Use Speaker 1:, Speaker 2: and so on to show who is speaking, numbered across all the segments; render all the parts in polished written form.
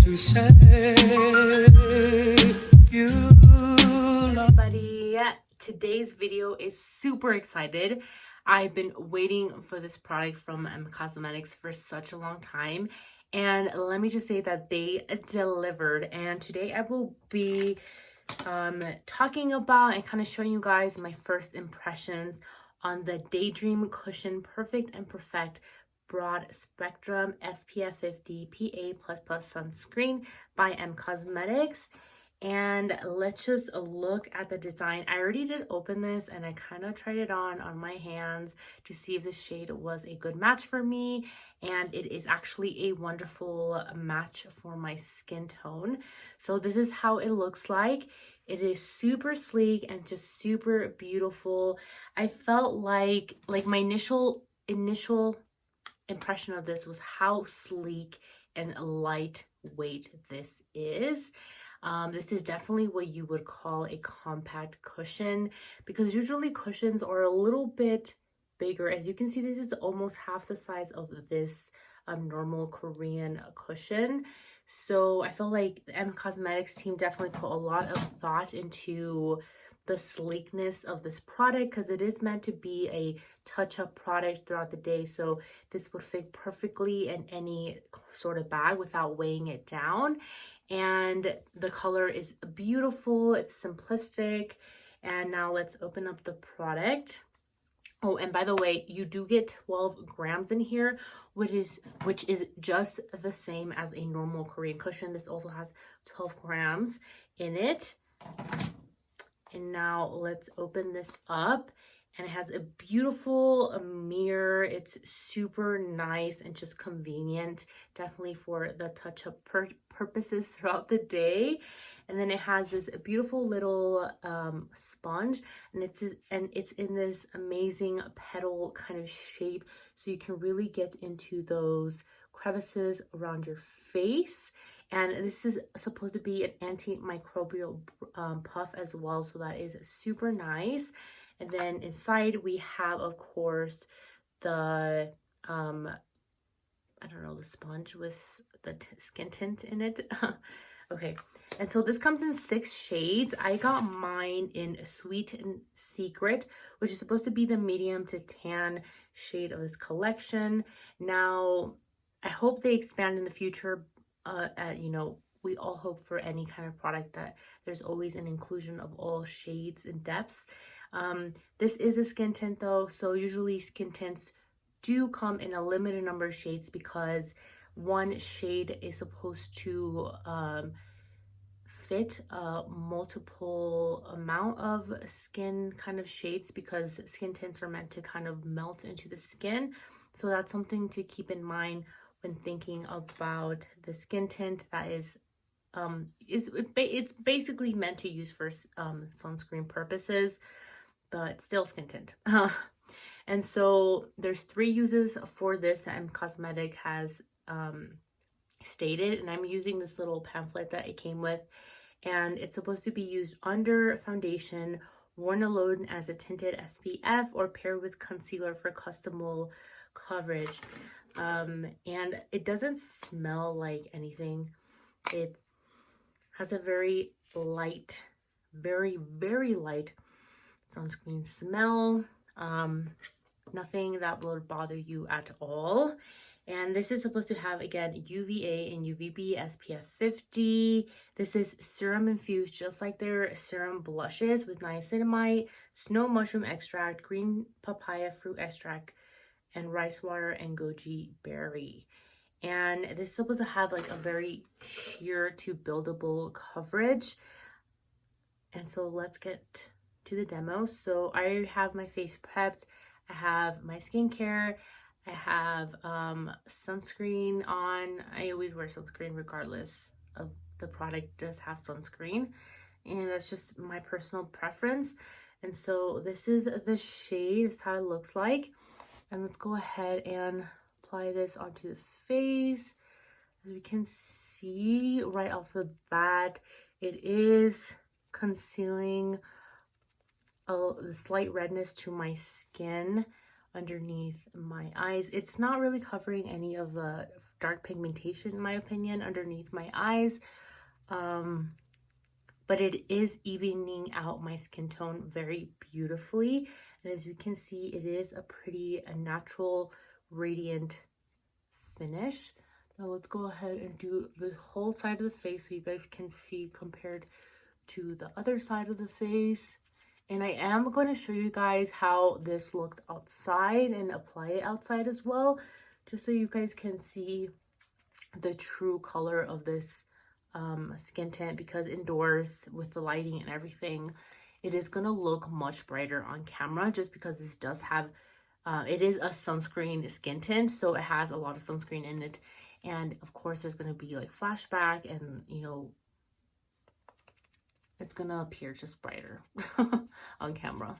Speaker 1: to say you love.
Speaker 2: Everybody, today's video is super excited. I've been waiting for this product from Cosmetics for such a long time, and let me just say that they delivered. And today I will be talking about and kind of showing you guys my first impressions on the Daydream Cushion Perfect and Perfect Broad Spectrum SPF 50 PA++ sunscreen by Cosmetics. And let's just look at the design. I already did open this and I kind of tried it on my hands to see if the shade was a good match for me, and it is actually a wonderful match for my skin tone. So this is how it looks like. It is super sleek and just super beautiful. I felt like my initial impression of this was how sleek and lightweight this is. This is definitely what you would call a compact cushion, because usually cushions are a little bit bigger. As you can see, this is almost half the size of this normal Korean cushion. So I feel like the Cosmetics team definitely put a lot of thought into the sleekness of this product, because it is meant to be a touch-up product throughout the day. So this would fit perfectly in any sort of bag without weighing it down. And the color is beautiful, it's simplistic. And now let's open up the product. Oh, and by the way, you do get 12 grams in here, which is just the same as a normal Korean cushion. This also has 12 grams in it. And now let's open this up. And it has a beautiful mirror. It's super nice and just convenient, definitely for the touch-up purposes throughout the day. And then it has this beautiful little sponge, and it's in this amazing petal kind of shape, so you can really get into those crevices around your face. And this is supposed to be an antimicrobial puff as well, so that is super nice. And then inside we have, of course, the I don't know, the sponge with the skin tint in it. Okay, and so this comes in 6 shades. I got mine in Sweet and Secret, which is supposed to be the medium to tan shade of this collection. Now, I hope they expand in the future. You know, we all hope for any kind of product that there's always an inclusion of all shades and depths. This is a skin tint though, so usually skin tints do come in a limited number of shades, because one shade is supposed to fit a multiple amount of skin kind of shades, because skin tints are meant to kind of melt into the skin. So that's something to keep in mind when thinking about the skin tint that is it's basically meant to use for sunscreen purposes, but still skin tint. And so there's 3 uses for this that Cosmetic has stated, and I'm using this little pamphlet that it came with, and it's supposed to be used under foundation, worn alone as a tinted SPF, or paired with concealer for custom coverage. And it doesn't smell like anything. It has a very light, very light sunscreen smell. Nothing that will bother you at all. And this is supposed to have, again, UVA and UVB SPF 50. This is serum infused, just like their serum blushes, with niacinamide, snow mushroom extract, green papaya fruit extract, and rice water and goji berry. And this is supposed to have like a very sheer to buildable coverage. And so let's get to the demo. So I have my face prepped, I have my skincare, I have sunscreen on. I always wear sunscreen regardless of the product does have sunscreen, and that's just my personal preference. And so this is the shade, this is how it looks like. And let's go ahead and apply this onto the face. As we can see right off the bat, it is concealing the slight redness to my skin underneath my eyes. It's not really covering any of the dark pigmentation, in my opinion, underneath my eyes. But it is evening out my skin tone very beautifully. And as you can see, it is a natural, radiant finish. Now let's go ahead and do the whole side of the face so you guys can see compared to the other side of the face. And I am going to show you guys how this looked outside and apply it outside as well, just so you guys can see the true color of this skin tint, because indoors with the lighting and everything, it is going to look much brighter on camera, just because this does have it is a sunscreen skin tint, so it has a lot of sunscreen in it. And of course there's going to be like flashback, and you know, it's gonna appear just brighter on camera.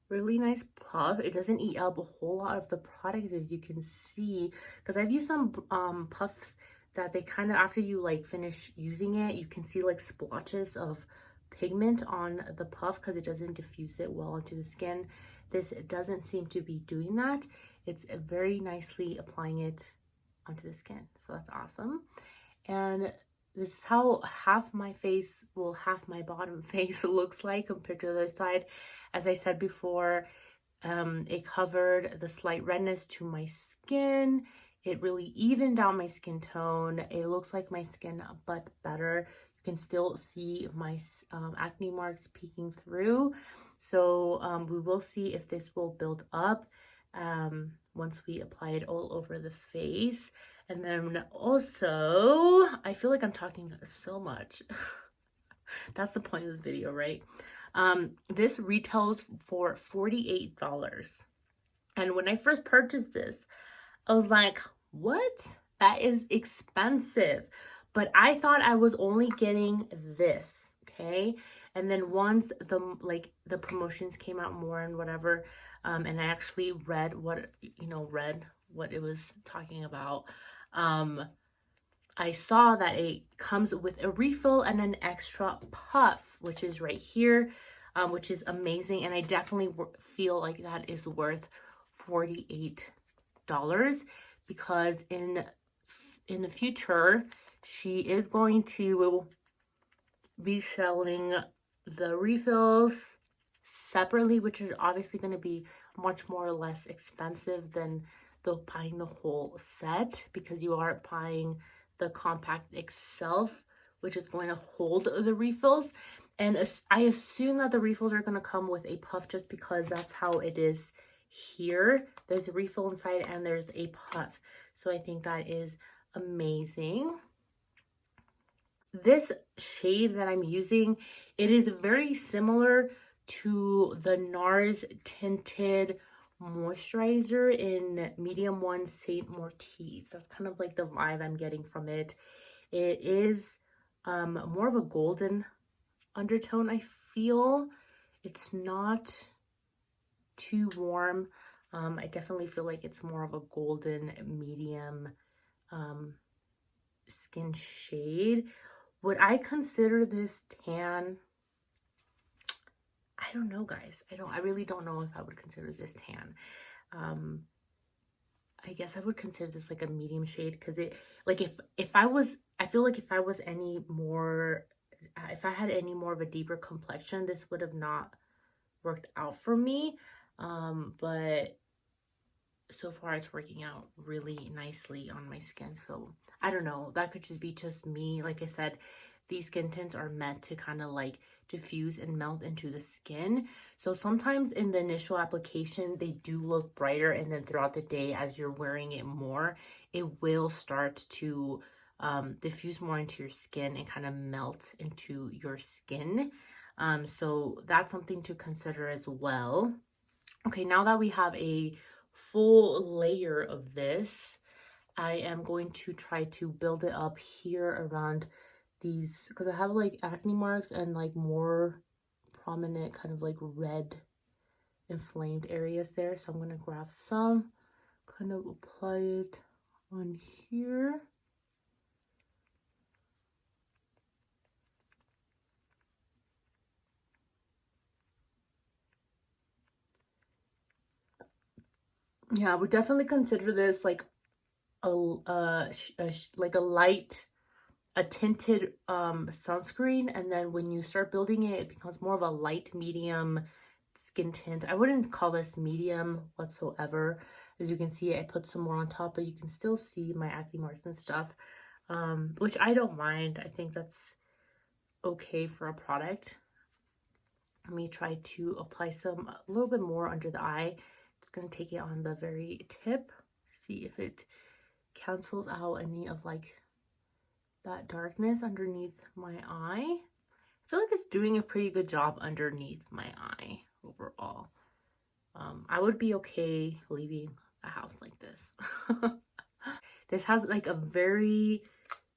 Speaker 2: Really nice puff. It doesn't eat up a whole lot of the product, as you can see, because I've used some puffs that they kind of, after you like finish using it, you can see like splotches of pigment on the puff because it doesn't diffuse it well into the skin. This doesn't seem to be doing that. It's very nicely applying it onto the skin, so that's awesome. And this is how half my face, well, half my bottom face looks like compared to the other side. As I said before, it covered the slight redness to my skin. It really evened out my skin tone. It looks like my skin, but better. You can still see my acne marks peeking through. So we will see if this will build up once we apply it all over the face. And then also, I feel like I'm talking so much. That's the point of this video, right? This retails for $48. And when I first purchased this, I was like, what? That is expensive. But I thought I was only getting this, okay? And then once the promotions came out more and whatever, and I actually read what it was talking about, I saw that it comes with a refill and an extra puff, which is right here, which is amazing. And I definitely feel like that is worth $48, because in the future, she is going to be selling the refills separately, which is obviously going to be much more or less expensive than buying the whole set, because you are buying the compact itself, which is going to hold the refills. And I assume that the refills are going to come with a puff, just because that's how it is here. There's a refill inside and there's a puff. So I think that is amazing. This shade that I'm using, it is very similar to the NARS tinted moisturizer in medium 1 Saint Mortiz. That's kind of like the vibe I'm getting from it. It is more of a golden undertone, I feel. It's not too warm. I definitely feel like it's more of a golden medium skin shade. Would I consider this tan? I don't know, guys. I really don't know if I would consider this tan. I guess I would consider this like a medium shade, because it, like, I feel like if I was any more, if I had any more of a deeper complexion, this would have not worked out for me. But so far it's working out really nicely on my skin. So I don't know, that could just be just me. Like I said, these skin tints are meant to kind of like diffuse and melt into the skin. So sometimes in the initial application, they do look brighter, and then throughout the day, as you're wearing it more, it will start to diffuse more into your skin and kind of melt into your skin. So that's something to consider as well. Okay, now that we have a full layer of this, I am going to try to build it up here around these, because I have like acne marks and like more prominent kind of like red inflamed areas there. So I'm going to grab some, kind of apply it on here. Yeah, I would definitely consider this like like a light, a tinted sunscreen, and then when you start building it, it becomes more of a light medium skin tint. I wouldn't call this medium whatsoever. As you can see, I put some more on top, but you can still see my acne marks and stuff, which I don't mind. I think that's okay for a product. Let me try to apply some a little bit more under the eye. Just gonna take it on the very tip, see if it cancels out any of like that darkness underneath my eye. I feel like it's doing a pretty good job underneath my eye overall. I would be okay leaving a house like this. This has like a very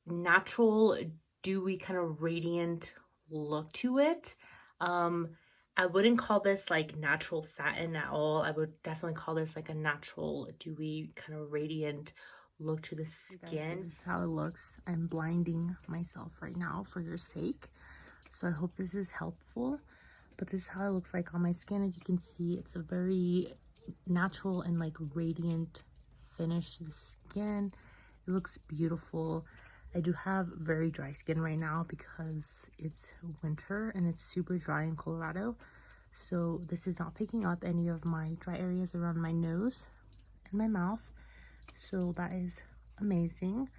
Speaker 2: natural, dewy, kind of radiant look to it. I wouldn't call this like natural satin at all. I would definitely call this like a natural, dewy, kind of radiant look to the skin. Okay, guys, so this is how it looks. I'm blinding myself right now for your sake, so I hope this is helpful. But this is how it looks like on my skin. As you can see, it's a very natural and like radiant finish to the skin. It looks beautiful. I do have very dry skin right now because it's winter and it's super dry in Colorado. So this is not picking up any of my dry areas around my nose and my mouth. So that is amazing.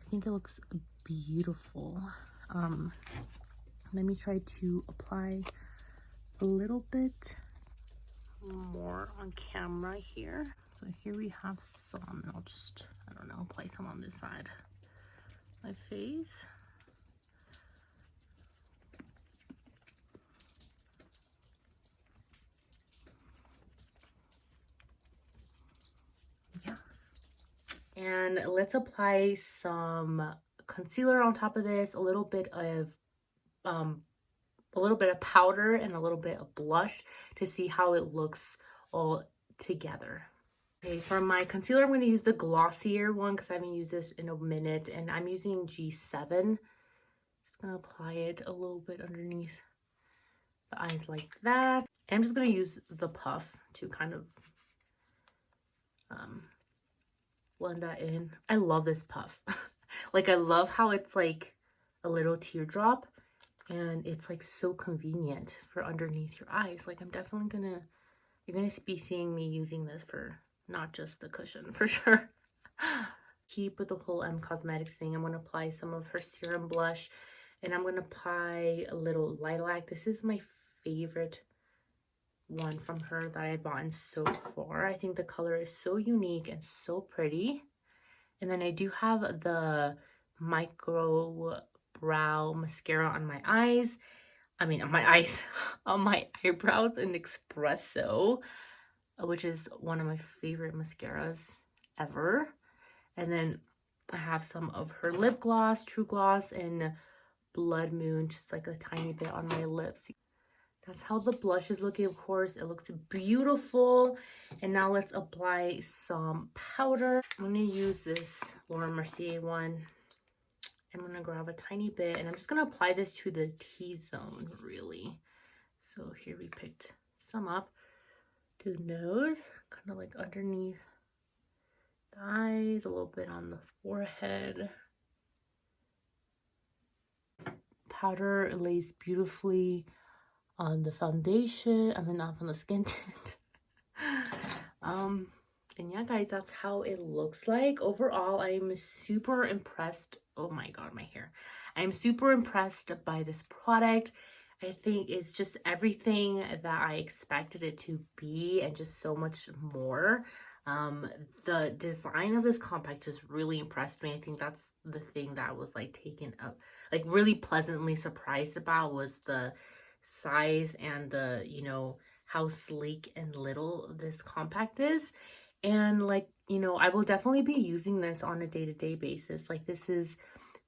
Speaker 2: I think it looks beautiful. Let me try to apply a little bit more on camera here. So here we have some. I'll just, I don't know, apply some on this side of my face. Yes. And let's apply some concealer on top of this, a little bit of powder and a little bit of blush to see how it looks all together. Okay, for my concealer, I'm going to use the glossier one because I haven't used this in a minute, and I'm using G7. Just going to apply it a little bit underneath the eyes like that. And I'm just going to use the puff to kind of blend that in. I love this puff. Like, I love how it's like a little teardrop, and it's like so convenient for underneath your eyes. Like, I'm definitely gonna, you're gonna be seeing me using this for not just the cushion, for sure. Keep with the whole Cosmetics thing. I'm gonna apply some of her serum blush, and I'm gonna apply a little lilac. This is my favorite one from her that I've bought so far. I think the color is so unique and so pretty. And then I do have the micro brow mascara on my eyes. I mean, on my eyes, on my eyebrows in Espresso, which is one of my favorite mascaras ever. And then I have some of her lip gloss, True Gloss, and Blood Moon, just like a tiny bit on my lips. That's how the blush is looking, of course. It looks beautiful. And now let's apply some powder. I'm going to use this Laura Mercier one. I'm going to grab a tiny bit, and I'm just going to apply this to the T-zone, really. So here we picked some up to the nose, kind of like underneath the eyes, a little bit on the forehead. Powder lays beautifully on the foundation. I mean, not on the skin tint. And yeah, guys, that's how it looks like. Overall, I'm super impressed. Oh my god, my hair. I'm super impressed by this product. I think it's just everything that I expected it to be and just so much more. The design of this compact just really impressed me. I think that's the thing that I was like taken up, like really pleasantly surprised about, was the size and the, you know, how sleek and little this compact is. And like, you know, I will definitely be using this on a day-to-day basis. Like, this is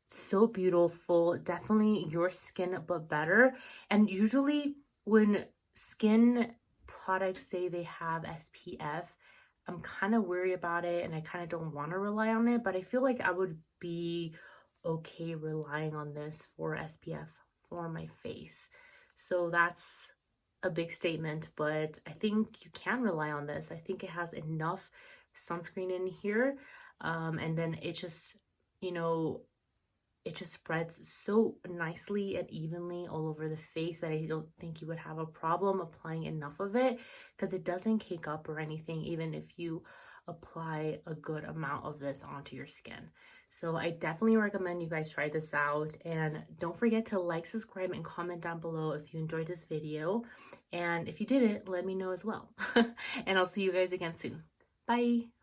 Speaker 2: so beautiful. Definitely your skin but better. And usually when skin products say they have SPF, I'm kind of worried about it and I kind of don't want to rely on it, but I feel like I would be okay relying on this for SPF for my face. So that's a big statement, but I think you can rely on this. I think it has enough sunscreen in here. And then it just, you know, it just spreads so nicely and evenly all over the face that I don't think you would have a problem applying enough of it, because it doesn't cake up or anything, even if you apply a good amount of this onto your skin. So I definitely recommend you guys try this out, and don't forget to like, subscribe, and comment down below if you enjoyed this video. And if you didn't, let me know as well. And I'll see you guys again soon. Bye.